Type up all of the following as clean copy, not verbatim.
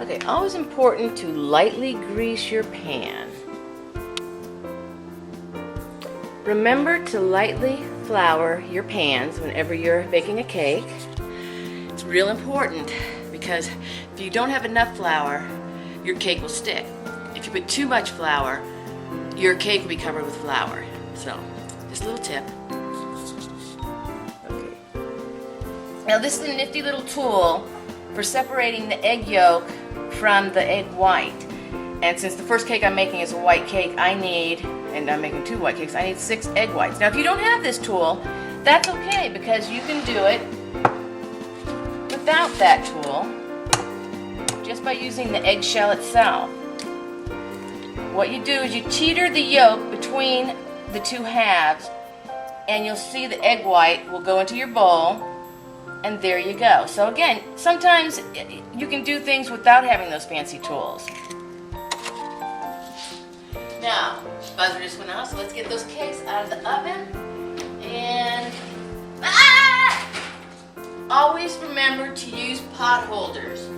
Okay, always important to lightly grease your pan. Remember to lightly flour your pans whenever you're baking a cake. It's real important because if you don't have enough flour, your cake will stick. If you put too much flour, your cake will be covered with flour. So, just a little tip. Okay. Now this is a nifty little tool for separating the egg yolk from the egg white. And since the first cake I'm making is a white cake, and I'm making 2 white cakes, I need 6 egg whites. Now if you don't have this tool, that's okay because you can do it without that tool, just by using the eggshell itself. What you do is you teeter the yolk between the 2 halves, and you'll see the egg white will go into your bowl, and there you go. So again, sometimes you can do things without having those fancy tools. Now, buzzer just went out, so let's get those cakes out of the oven. And always remember to use pot holders.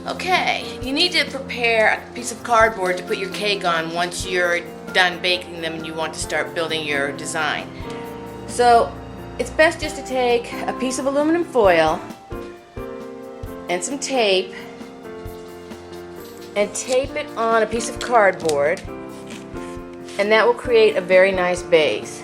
Okay, you need to prepare a piece of cardboard to put your cake on once you're done baking them and you want to start building your design. So it's best just to take a piece of aluminum foil and some tape and tape it on a piece of cardboard, and that will create a very nice base.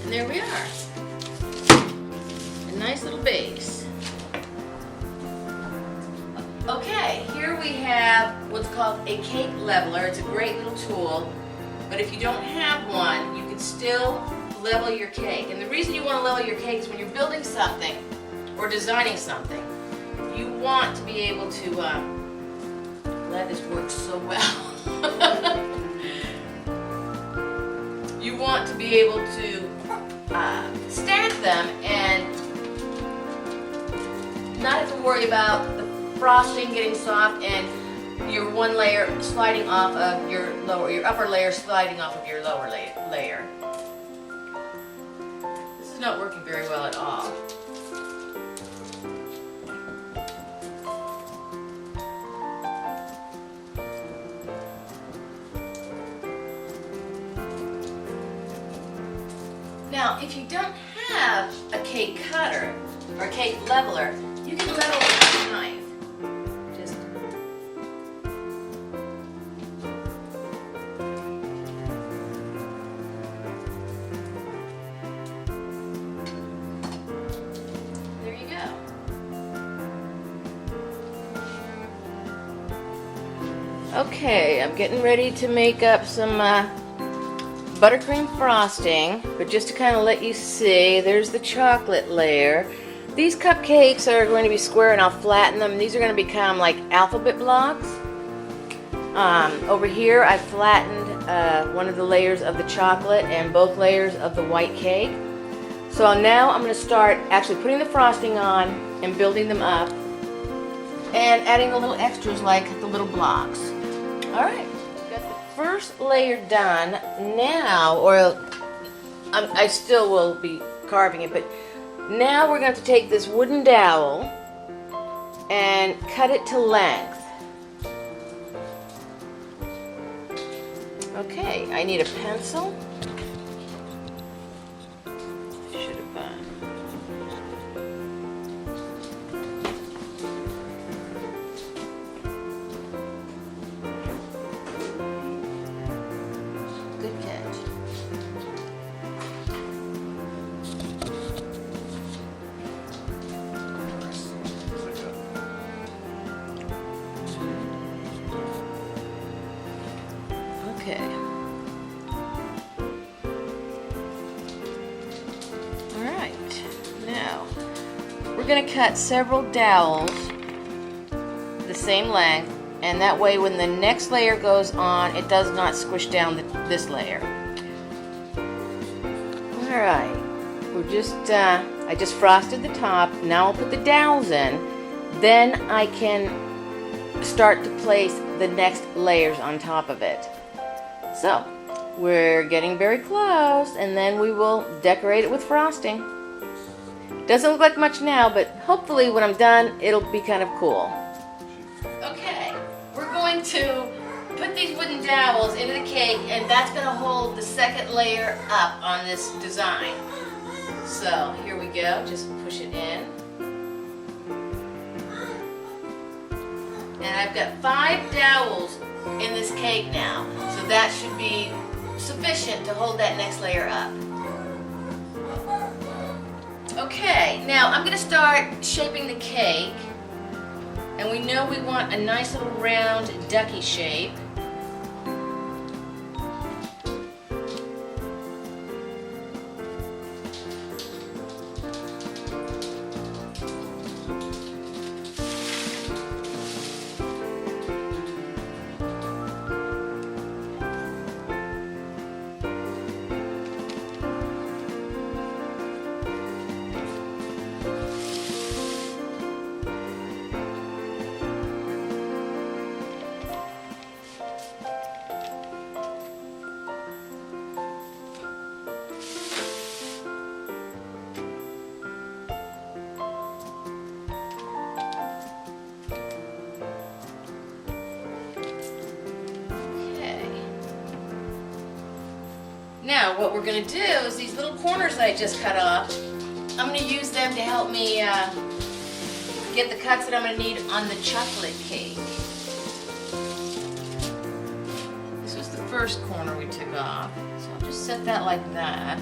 And there we are. A nice little base. Okay, here we have what's called a cake leveler. It's a great little tool, but if you don't have one, you can still level your cake. And the reason you want to level your cake is when you're building something or designing something, you want to be able to, glad this works so well. You want to be able to stack them and not have to worry about the frosting getting soft and your one layer sliding off of your upper layer sliding off of your lower layer. This is not working very well at all. Now, if you don't have a cake cutter or a cake leveler, you can level with a knife. Just there you go. Okay, I'm getting ready to make up some buttercream frosting, but just to kind of let you see, there's the chocolate layer. These cupcakes are going to be square and I'll flatten them. These are going to become like alphabet blocks. Over here I flattened one of the layers of the chocolate and both layers of the white cake. So now I'm going to start actually putting the frosting on and building them up and adding the little extras like the little blocks. Alright. First layer done now, or I still will be carving it, but now we're going to take this wooden dowel and cut it to length. Okay, I need a pencil. Should have we're going to cut several dowels the same length, and that way when the next layer goes on, it does not squish down this layer. Alright, I just frosted the top. Now I'll put the dowels in. Then I can start to place the next layers on top of it. So, we're getting very close, and then we will decorate it with frosting. Doesn't look like much now, but hopefully when I'm done, it'll be kind of cool. Okay, we're going to put these wooden dowels into the cake, and that's going to hold the second layer up on this design. So, here we go. Just push it in. And I've got 5 dowels in this cake now, so that should be sufficient to hold that next layer up. Okay, now I'm going to start shaping the cake, and we know we want a nice little round ducky shape. Now what we're going to do is these little corners that I just cut off, I'm going to use them to help me get the cuts that I'm going to need on the chocolate cake. This was the first corner we took off, so I'll just set that like that.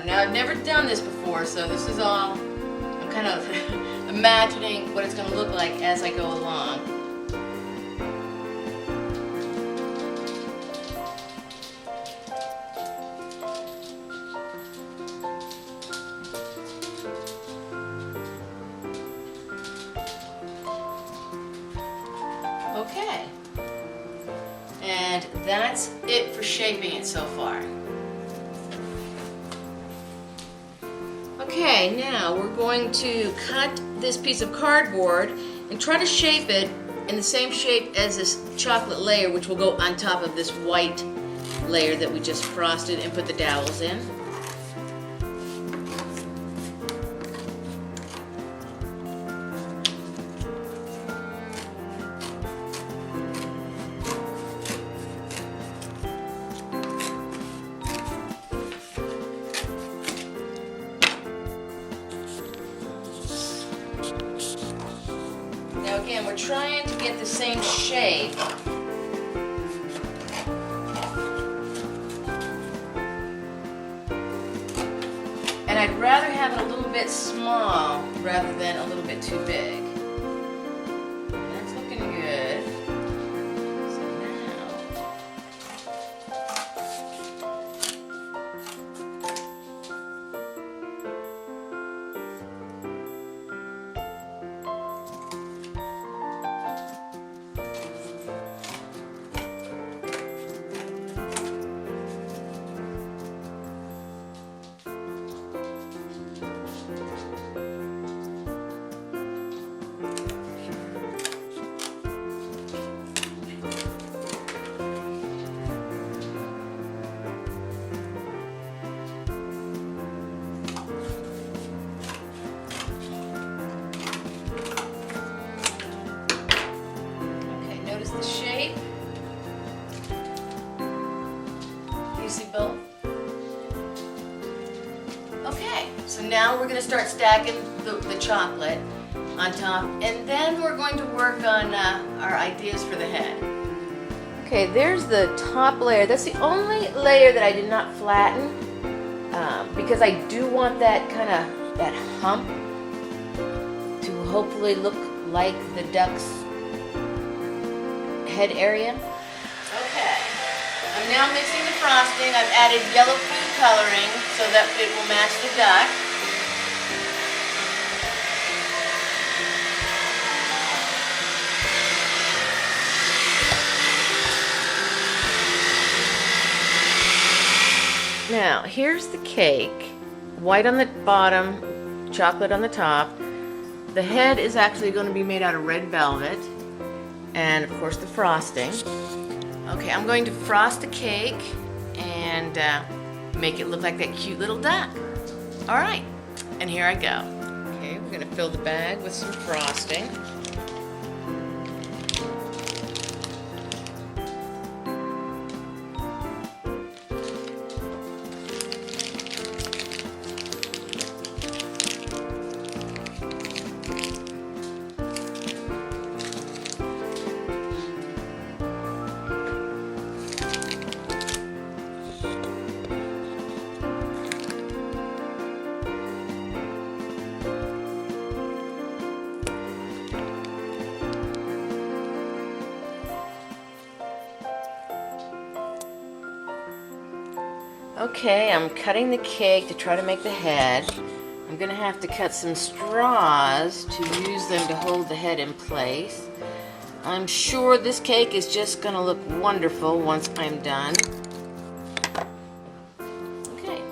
Now I've never done this before, so this is all, I'm kind of imagining what it's going to look like as I go along. Okay, and that's it for shaping it so far. Okay, now we're going to cut this piece of cardboard and try to shape it in the same shape as this chocolate layer, which will go on top of this white layer that we just frosted and put the dowels in. Now again, we're trying to get the same shape. And I'd rather have it a little bit small rather than a little bit too big. That's looking good. So now, the shape. You see both? Okay, so now we're going to start stacking the chocolate. on top, and then we're going to work on our ideas for the head. Okay, there's the top layer. That's the only layer that I did not flatten because I do want that kind of that hump to hopefully look like the duck's head area. Okay, I'm now mixing the frosting. I've added yellow food coloring so that it will match the duck. Now, here's the cake. White on the bottom, chocolate on the top. The head is actually going to be made out of red velvet. And, of course, the frosting. Okay, I'm going to frost the cake and make it look like that cute little duck. All right, and here I go. Okay, we're going to fill the bag with some frosting. Okay, I'm cutting the cake to try to make the head. I'm going to have to cut some straws to use them to hold the head in place. I'm sure this cake is just going to look wonderful once I'm done. Okay,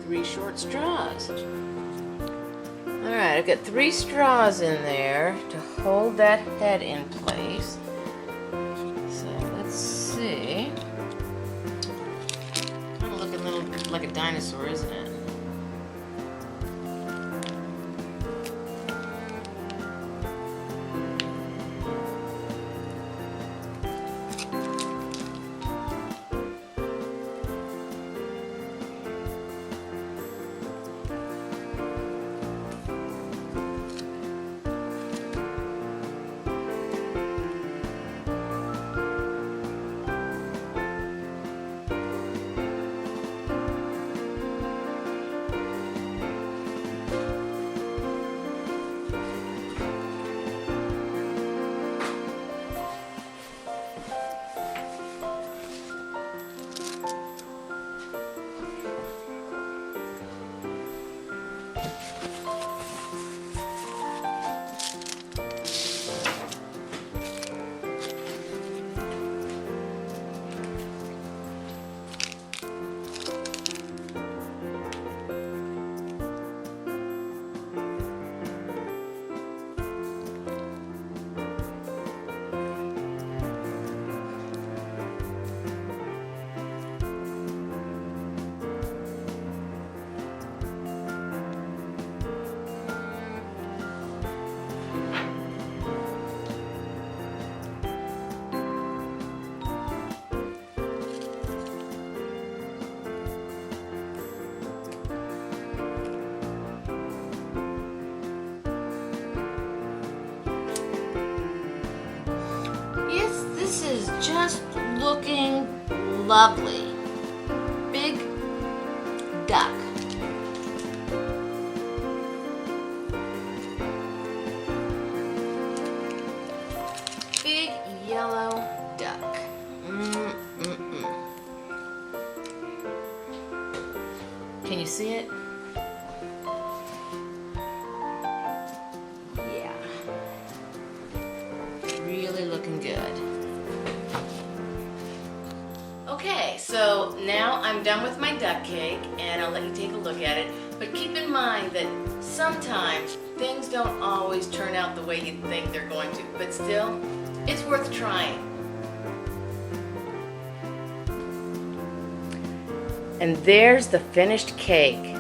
3 short straws. Alright, I've got 3 straws in there to hold that head in place. So let's see. Like a dinosaur, isn't it? This is just looking lovely. Big duck. Big yellow duck. Can you see it? Yeah. Really looking good. Okay, so now I'm done with my duck cake and I'll let you take a look at it. But keep in mind that sometimes things don't always turn out the way you think they're going to. But still, it's worth trying. And there's the finished cake.